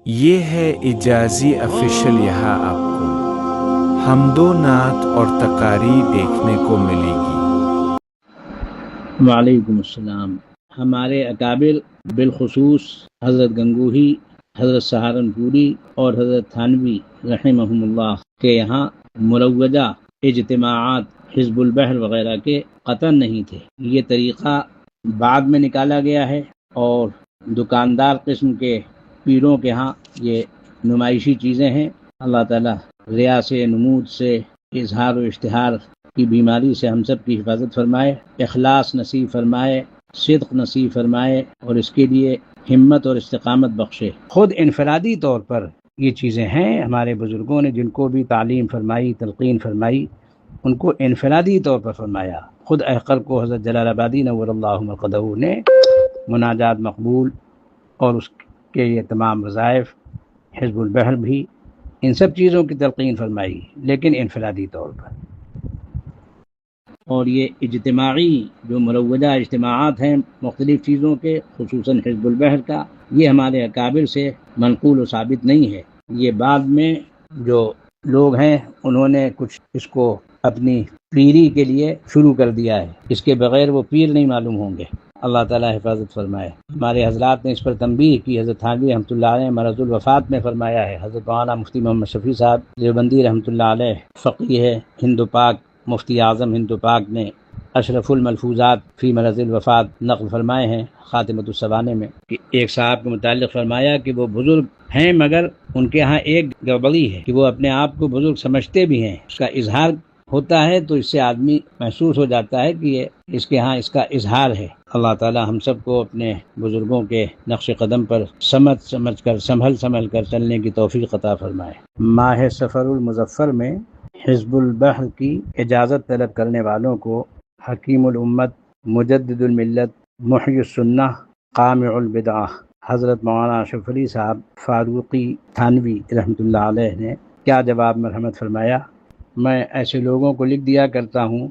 یہ ہے اجازی آفیشل، یہاں آپ کو حمد و نعت اور تقاریر دیکھنے کو ملے گی۔ وعلیکم السلام۔ ہمارے اکابر بالخصوص حضرت گنگوہی، حضرت سہارنپوری اور حضرت تھانوی رحمہم اللہ کے یہاں مروجہ اجتماعات حزب البحر وغیرہ کے قطن نہیں تھے۔ یہ طریقہ بعد میں نکالا گیا ہے اور دکاندار قسم کے پیروں کے ہاں یہ نمائشی چیزیں ہیں۔ اللہ تعالیٰ ریا سے، نمود سے، اظہار و اشتہار کی بیماری سے ہم سب کی حفاظت فرمائے، اخلاص نصیب فرمائے، صدق نصیب فرمائے اور اس کے لیے ہمت اور استقامت بخشے۔ خود انفرادی طور پر یہ چیزیں ہیں، ہمارے بزرگوں نے جن کو بھی تعلیم فرمائی، تلقین فرمائی، ان کو انفرادی طور پر فرمایا۔ خود احقر کو حضرت جلال آبادی نور اللہ مرقدہ نے مناجات مقبول اور اس کے یہ تمام وظائف، حزب البحر بھی، ان سب چیزوں کی تلقین فرمائی، لیکن انفرادی طور پر۔ اور یہ اجتماعی جو مروجہ اجتماعات ہیں مختلف چیزوں کے، خصوصاً حزب البحر کا، یہ ہمارے اکابر سے منقول و ثابت نہیں ہے۔ یہ بعد میں جو لوگ ہیں انہوں نے کچھ اس کو اپنی پیری کے لیے شروع کر دیا ہے، اس کے بغیر وہ پیر نہیں معلوم ہوں گے۔ اللہ تعالیٰ حفاظت فرمائے۔ ہمارے حضرات نے اس پر تنبیہ کی۔ حضرت تھانوی رحمۃ اللہ علیہ مرض الوفات میں فرمایا ہے، حضرت مولانا مفتی محمد شفیع صاحب دیوبندی رحمۃ اللہ علیہ فقیہ ہند و پاک، مفتی اعظم ہند و پاک نے اشرف الملفوظات فی مرض الوفات نقل فرمائے ہیں خاتمۃ السوانے میں، کہ ایک صاحب کے متعلق فرمایا کہ وہ بزرگ ہیں مگر ان کے ہاں ایک گڑبڑی ہے کہ وہ اپنے آپ کو بزرگ سمجھتے بھی ہیں، اس کا اظہار ہوتا ہے تو اس سے آدمی محسوس ہو جاتا ہے کہ یہ اس کے ہاں اس کا اظہار ہے۔ اللہ تعالی ہم سب کو اپنے بزرگوں کے نقش قدم پر سمجھ کر سنبھل کر چلنے کی توفیق عطا فرمائے۔ ماہ سفر المظفر میں حزب البحر کی اجازت طلب کرنے والوں کو حکیم الامت، مجدد الملت، محی السنہ، قامع البدعہ حضرت مولانا اشرف علی صاحب فاروقی تھانوی رحمۃ اللہ علیہ نے کیا جواب مرحمت فرمایا؟ میں ایسے لوگوں کو لکھ دیا کرتا ہوں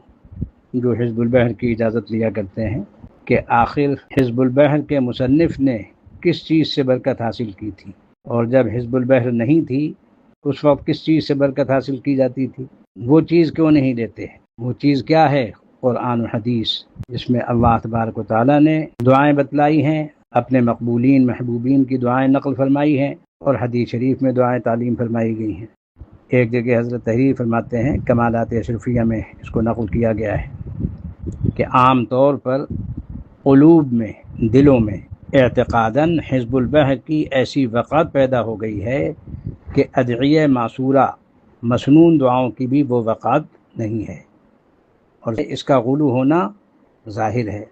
جو حزب البحر کی اجازت لیا کرتے ہیں کہ آخر حزب البحر کے مصنف نے کس چیز سے برکت حاصل کی تھی، اور جب حزب البحر نہیں تھی اس وقت کس چیز سے برکت حاصل کی جاتی تھی، وہ چیز کیوں نہیں دیتے؟ وہ چیز کیا ہے؟ قرآن و حدیث، جس میں اللہ تبارک و تعالیٰ نے دعائیں بتلائی ہیں، اپنے مقبولین محبوبین کی دعائیں نقل فرمائی ہیں، اور حدیث شریف میں دعائیں تعلیم فرمائی گئی ہیں۔ ایک جگہ حضرت تحریر فرماتے ہیں، کمالات اشرفیہ میں اس کو نقل کیا گیا ہے کہ عام طور پر قلوب میں، دلوں میں اعتقاداً حزب البحر کی ایسی وقعت پیدا ہو گئی ہے کہ ادعیہ معصورہ، مسنون دعاؤں کی بھی وہ وقعت نہیں ہے، اور اس کا غلو ہونا ظاہر ہے۔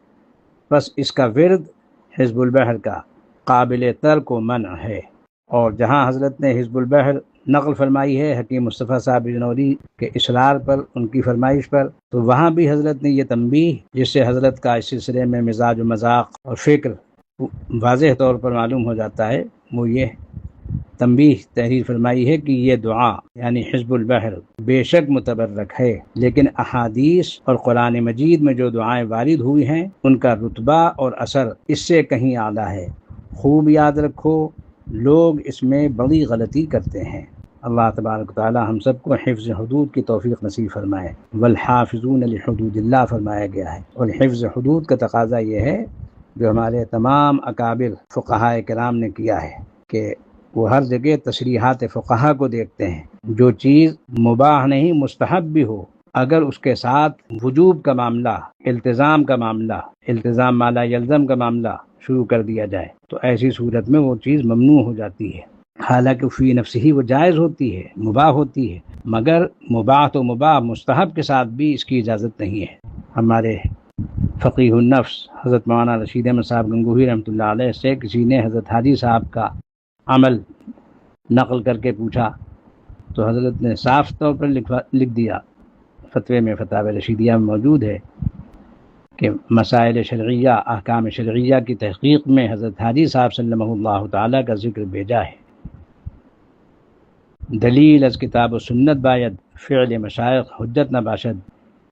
بس اس کا ورد حزب البحر کا قابل ترک و منع ہے، اور جہاں حضرت نے حزب البحر نقل فرمائی ہے حکیم مصطفیٰ صاحب بجنوری کے اصرار پر، ان کی فرمائش پر، تو وہاں بھی حضرت نے یہ تنبیہ، جس سے حضرت کا اس سلسلے میں مزاج و مذاق اور فکر واضح طور پر معلوم ہو جاتا ہے، وہ یہ تنبیہ تحریر فرمائی ہے کہ یہ دعا یعنی حزب البحر بے شک متبرک ہے، لیکن احادیث اور قرآن مجید میں جو دعائیں وارد ہوئی ہیں ان کا رتبہ اور اثر اس سے کہیں اعلیٰ ہے۔ خوب یاد رکھو، لوگ اس میں بڑی غلطی کرتے ہیں۔ اللہ تبارک و تعالی ہم سب کو حفظ حدود کی توفیق نصیب فرمائے۔ والحافظون لحدود اللہ فرمایا گیا ہے، اور حفظ حدود کا تقاضا یہ ہے جو ہمارے تمام اکابر فقہاء کرام نے کیا ہے کہ وہ ہر جگہ تصریحات فقہا کو دیکھتے ہیں، جو چیز مباح نہیں مستحب بھی ہو، اگر اس کے ساتھ وجوب کا معاملہ، التزام مالا یلزم کا معاملہ شروع کر دیا جائے تو ایسی صورت میں وہ چیز ممنوع ہو جاتی ہے، حالانکہ فی نفس ہی وہ جائز ہوتی ہے، مباح ہوتی ہے، مگر مباح تو مباح، مستحب کے ساتھ بھی اس کی اجازت نہیں ہے۔ ہمارے فقیہ النفس حضرت مولانا رشید احمد صاحب گنگوہی رحمۃ اللہ علیہ سے کسی نے حضرت حاجی صاحب کا عمل نقل کر کے پوچھا تو حضرت نے صاف طور پر لکھ دیا، فتوے میں فتاوی رشیدیہ میں موجود ہے کہ مسائل شرعیہ، احکام شرعیہ کی تحقیق میں حضرت حاجی صاحب صلی اللہ تعالیٰ کا ذکر بھیجا ہے۔ دلیل از کتاب و سنت باید، فعل مشائخ حجت نہ باشد،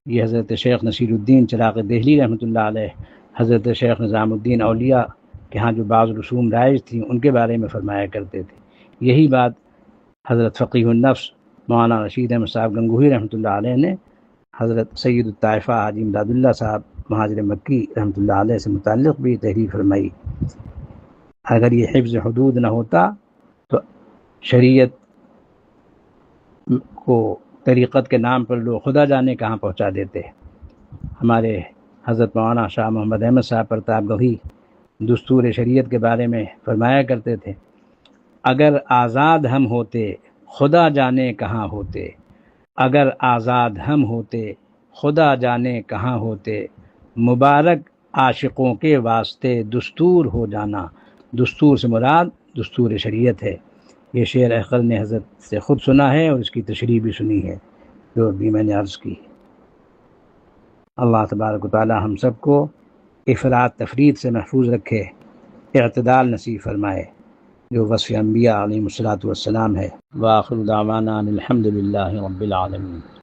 یہ حضرت شیخ نصیر الدین چراغ دہلی رحمۃ اللہ علیہ، حضرت شیخ نظام الدین اولیاء کے ہاں جو بعض رسوم رائج تھیں ان کے بارے میں فرمایا کرتے تھے یہی بات حضرت فقیہ النفس مولانا رشید احمد صاحب گنگوہی رحمۃ اللہ علیہ نے حضرت سید الطائفہ حاجی امداد اللہ صاحب مہاجر مکی رحمۃ اللہ علیہ سے متعلق بھی تحریر فرمائی۔ اگر یہ حفظ حدود نہ ہوتا تو شریعت کو طریقت کے نام پر لوگ خدا جانے کہاں پہنچا دیتے۔ ہمارے حضرت مولانا شاہ محمد احمد صاحب پرتاب گوہی دستور شریعت کے بارے میں فرمایا کرتے تھے، اگر آزاد ہم ہوتے خدا جانے کہاں ہوتے، اگر آزاد ہم ہوتے خدا جانے کہاں ہوتے، مبارک عاشقوں کے واسطے دستور ہو جانا۔ دستور سے مراد دستور شریعت ہے۔ یہ شعر احقر نے حضرت سے خود سنا ہے اور اس کی تشریح بھی سنی ہے جو ابھی میں نے عرض کی۔ اللہ تبارک و تعالی ہم سب کو افراط تفرید سے محفوظ رکھے، اعتدال نصیب فرمائے، جو وصف انبیاء علیہم الصلوۃ والسلام ہے۔ وآخر دعوانا الحمد للہ رب العالمین۔